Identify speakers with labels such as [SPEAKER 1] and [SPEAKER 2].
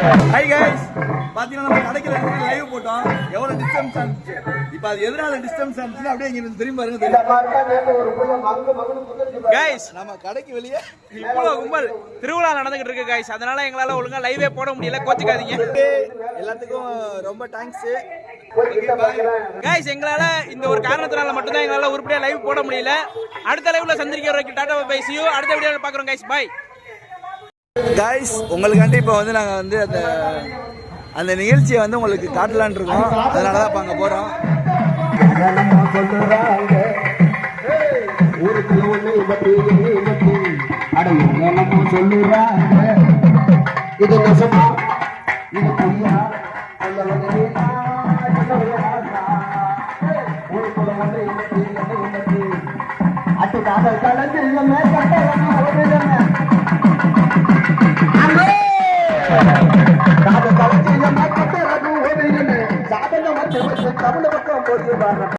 [SPEAKER 1] Hi guys, பாத்தீங்கன்னா நம்ம கடைக்குள்ள லைவ் போட்டோம். எவ்வளவு டிஸ்டன்ஸ் ஆச்சு. இப்போ அது எதனால டிஸ்டன்ஸ் ஆச்சுன்னா அப்படியே இங்க திரும்பி பாருங்க தெரியும்.
[SPEAKER 2] கைஸ்,
[SPEAKER 1] நம்ம கடைக்கு வெளியே
[SPEAKER 2] இவ்வளவு கும்பல் திருவிழா நடந்துகிட்டு இருக்கு கைஸ். அதனால எங்களால ஒழுங்கா லைவே போட முடியல, கோச்சிக்காதீங்க.
[SPEAKER 1] எல்லாத்துக்கும் ரொம்ப தேங்க்ஸ்
[SPEAKER 2] கைஸ். எங்களால இந்த ஒரு காரணத்தினால மட்டும்தான் எங்களால உருப்படியா லைவ் போட முடியல. அடுத்த லைவ்ல சந்திக்கிற வரைக்கும் டாடா பை see you. அடுத்த வீடியோல பாக்குறோம் கைஸ். Bye
[SPEAKER 1] guys. உங்களுக்காண்டி இப்போ வந்து நாங்கள் வந்து அந்த நிகழ்ச்சியை வந்து உங்களுக்கு காட்டலான் இருக்கோம். அதனால தான் இப்போ அங்கே போகிறோம். தமிழ் பக்கம் போட்டு